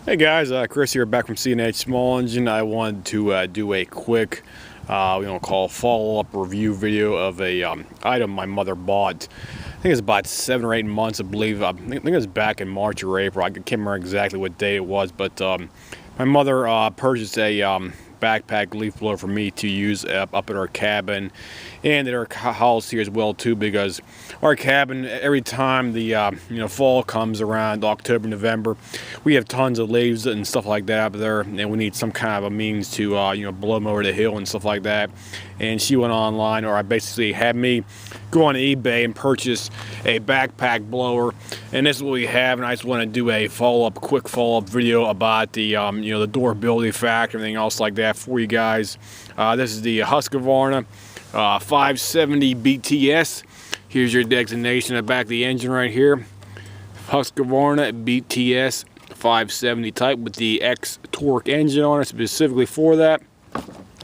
Hey guys, Chris here, back from C&H Small Engine. I wanted to do a quick, call follow-up review video of a item my mother bought. I think it's about 7 or 8 months, I believe. I think it was back in March or April. I can't remember exactly what day it was, but my mother purchased a backpack leaf blower for me to use up at our cabin and at our house here as well too, because our cabin, every time the fall comes around, October, November, we have tons of leaves and stuff like that up there, and we need some kind of a means to blow them over the hill and stuff like that. And she went online, or I basically had me go on eBay and purchase a backpack blower, and this is what we have. And I just want to do a quick follow-up video about the the durability factor, everything else like that for you guys. This is the Husqvarna 570Bts. Here's your designation at the back of the engine right here. Husqvarna BTS 570 type with the X torque engine on it specifically for that.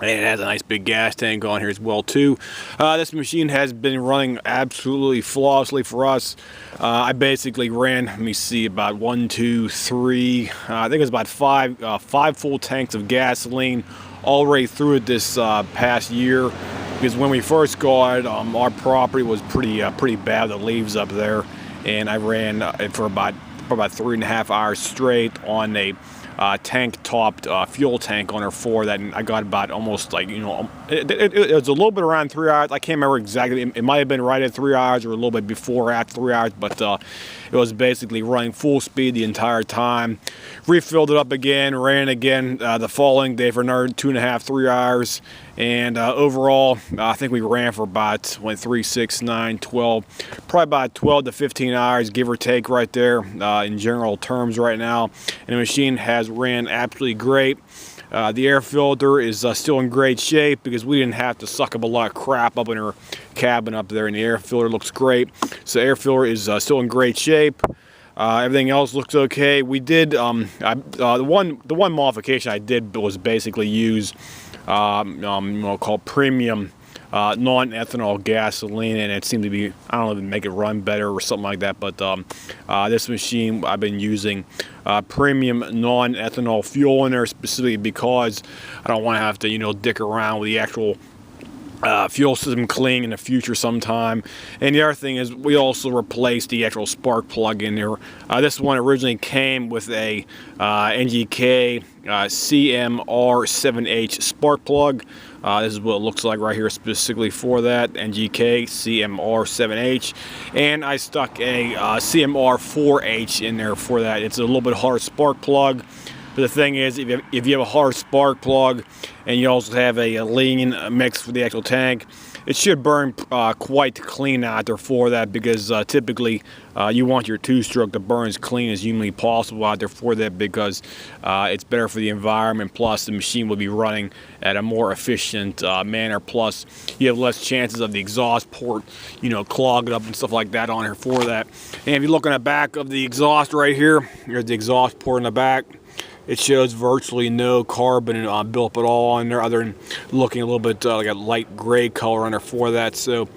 And it has a nice big gas tank on here as well too. This machine has been running absolutely flawlessly for us. I basically ran, let me see, about 1, 2, 3, I think it was about five full tanks of gasoline already through it this past year. Because when we first got it, our property was pretty bad, the leaves up there, and I ran it for about 3.5 hours straight on a tank-topped fuel tank on her for that, and I got about almost like, it was a little bit around 3 hours. I can't remember exactly. It might have been right at 3 hours or a little bit before or after 3 hours, but it was basically running full speed the entire time. Refilled it up again, ran again the following day for another 2.5, 3 hours, and overall, I think we ran for about 3, 6, 9, 12, probably about 12 to 15 hours, give or take, right there in general terms right now. And the machine has ran absolutely great. The air filter is still in great shape because we didn't have to suck up a lot of crap up in our cabin up there, and the air filter looks great. So air filter is still in great shape. Everything else looks okay. We did the one modification I did was basically use called premium non-ethanol gasoline, and it seemed to be, I don't know, make it run better or something like that. But this machine, I've been using premium non-ethanol fuel in there specifically because I don't want to have to dick around with the actual fuel system cleaning in the future sometime. And the other thing is we also replaced the actual spark plug in there. This one originally came with a NGK CMR7H spark plug. This is what it looks like right here specifically for that, NGK CMR7H. And I stuck a CMR4H in there for that. It's a little bit hard spark plug. But the thing is, if you have a hard spark plug and you also have a lean mix for the actual tank, it should burn quite clean out there for that, because typically you want your two-stroke to burn as clean as humanly possible out there for that, because it's better for the environment. Plus, the machine will be running at a more efficient manner. Plus, you have less chances of the exhaust port, clogged up and stuff like that on here for that. And if you look on the back of the exhaust right here, here's the exhaust port in the back. It shows virtually no carbon buildup at all on there, other than looking a little bit like a light gray color on there for that. So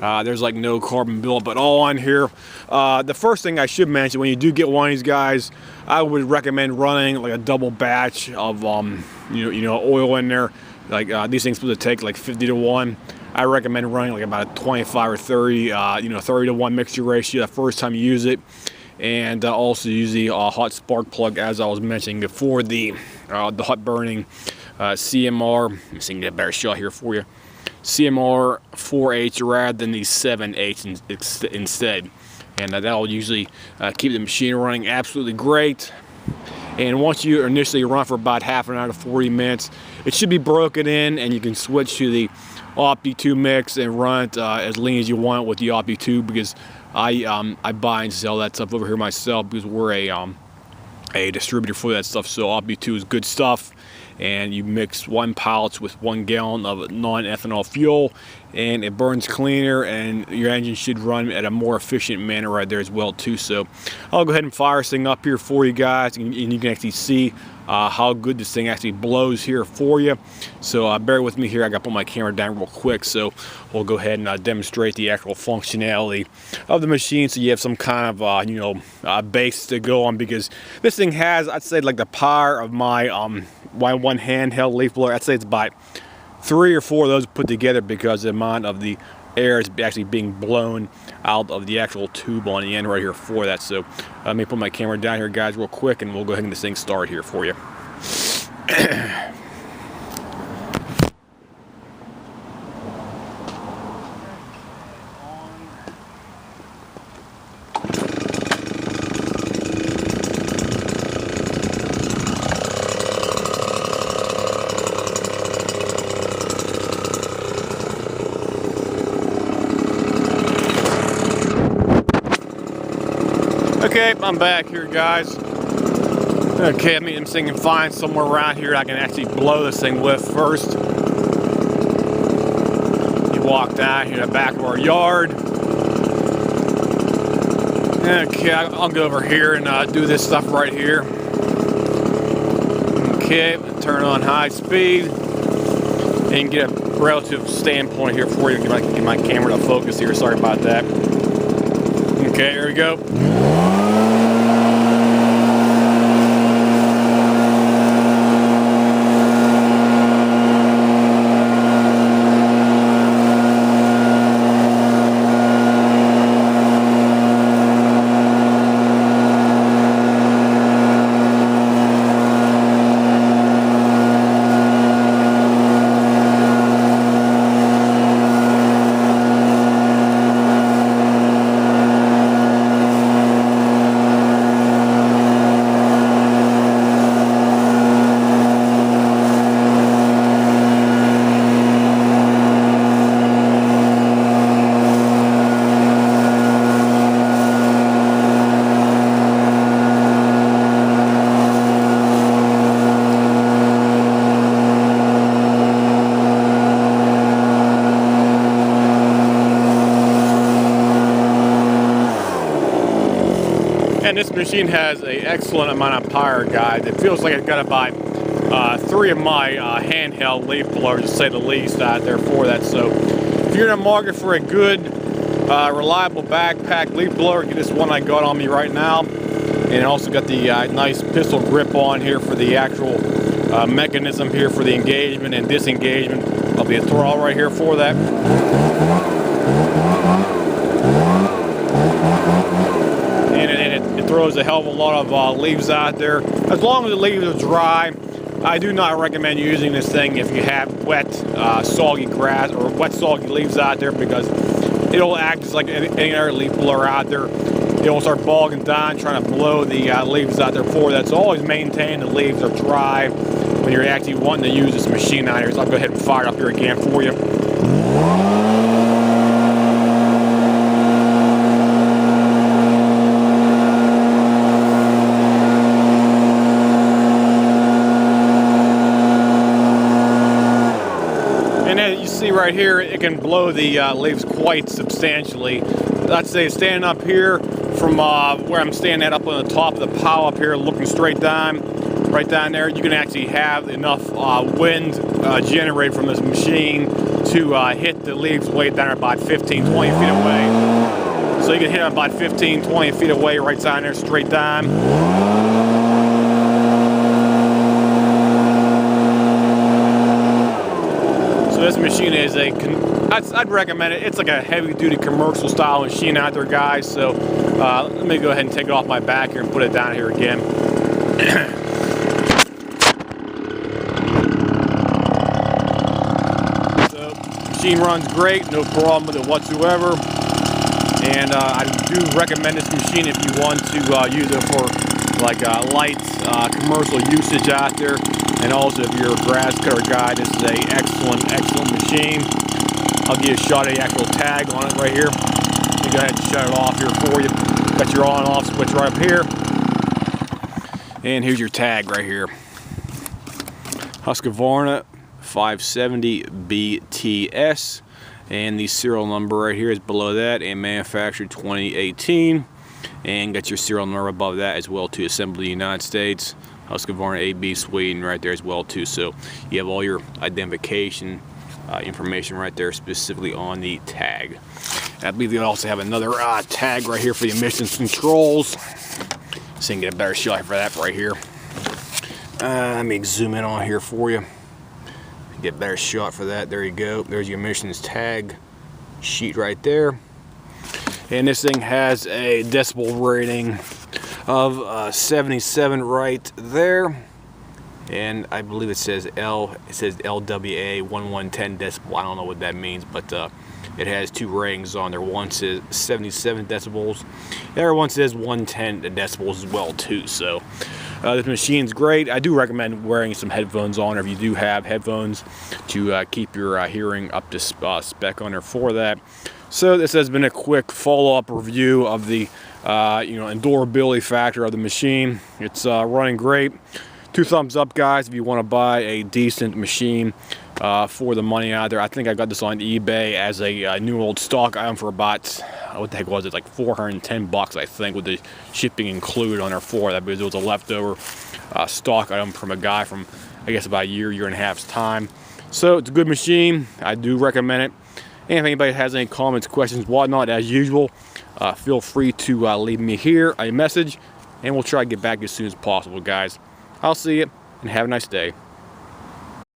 there's like no carbon buildup at all on here. The first thing I should mention, when you do get one of these guys, I would recommend running like a double batch of oil in there. Like these things supposed to take like 50 to 1. I recommend running like about a 25 or 30, 30 to 1 mixture ratio the first time you use it. And also use the hot spark plug, as I was mentioning before, the hot burning CMR. Let me see if I can get a better shot here for you. CMR 4H rather than the 7H instead, and that will usually keep the machine running absolutely great. And once you initially run for about half an hour to 40 minutes, it should be broken in, and you can switch to the Opti2 mix and run it as lean as you want with the Opti2, because I buy and sell that stuff over here myself, because we're a distributor for that stuff. So Opti2 is good stuff. and you mix 1 pallet with 1 gallon of non-ethanol fuel, and it burns cleaner, and your engine should run at a more efficient manner right there as well too. So I'll go ahead and fire this thing up here for you guys, and you can actually see how good this thing actually blows here for you. So bear with me here. I got to put my camera down real quick, so we'll go ahead and demonstrate the actual functionality of the machine, so you have some kind of base to go on, because this thing has, I'd say, like the power of my one handheld leaf blower. I'd say it's about 3 or 4 of those put together, because the amount of the air is actually being blown out of the actual tube on the end right here for that. So let me put my camera down here, guys, real quick, and we'll go ahead and get this thing started here for you. Okay, I'm back here, guys. Okay, I'm thinking to find somewhere around here I can actually blow this thing with first. You walk down here to the back of our yard. Okay, I'll go over here and do this stuff right here. Okay, turn on high speed and get a relative standpoint here for you. Get my camera to focus here. Sorry about that. Okay, here we go. And this machine has an excellent amount of power, guys. It feels like it's got about 3 of my handheld leaf blowers, to say the least, out there for that. So if you're in the market for a good, reliable backpack leaf blower, get this one I got on me right now. And it also got the nice pistol grip on here for the actual mechanism here for the engagement and disengagement. There'll be a throttle right here for that. And it throws a hell of a lot of leaves out there. As long as the leaves are dry, I do not recommend using this thing if you have wet, soggy grass or wet, soggy leaves out there, because it'll act just like any other leaf blower out there. It'll start bogging down, trying to blow the leaves out there for that. So always maintain the leaves are dry when you're actually wanting to use this machine out here. So I'll go ahead and fire it up here again for you. Right here, it can blow the leaves quite substantially. I'd say standing up here from where I'm standing at, up on the top of the pile up here, looking straight down, right down there, you can actually have enough wind generated from this machine to hit the leaves way down about 15, 20 feet away. So you can hit them about 15, 20 feet away, right down there, straight down. This machine is I'd recommend it. It's like a heavy-duty commercial style machine out there, guys. So let me go ahead and take it off my back here and put it down here again. So machine runs great, no problem with it whatsoever. And I do recommend this machine if you want to use it for like light commercial usage out there. And also, if you're a grass cutter guy, this is an excellent machine. I'll give you a shot of the actual tag on it right here. Let me go ahead and shut it off here for you. Got your on and off switch right up here. And here's your tag right here. Husqvarna 570Bts, and the serial number right here is below that, and manufactured 2018, and got your serial number above that as well too. Assembled in the United States. Husqvarna AB Sweden right there as well too. So you have all your identification information right there, specifically on the tag. And I believe they also have another tag right here for the emissions controls, so you can get a better shot for that right here. Let me zoom in on here for you. Get a better shot for that. There you go. There's your emissions tag sheet right there. And this thing has a decibel rating of 77 right there. And I believe it says LWA 1110 decibel. I don't know what that means, but it has two ratings on there. One says 77 decibels. The other one says 110 decibels as well too. So this machine's great. I do recommend wearing some headphones on, or if you do have headphones, to keep your hearing up to spec on there for that. So this has been a quick follow-up review of the endurability factor of the machine. It's running great. 2 thumbs up, guys, if you want to buy a decent machine for the money out there. I think I got this on eBay as a new old stock item for about, what the heck was it, like 410 bucks, I think, with the shipping included on there for that, because it was a leftover stock item from a guy from, I guess, about a year and a half's time. So it's a good machine. I do recommend it. And if anybody has any comments, questions, whatnot, as usual, feel free to leave me here a message, and we'll try to get back as soon as possible, guys. I'll see you, and have a nice day.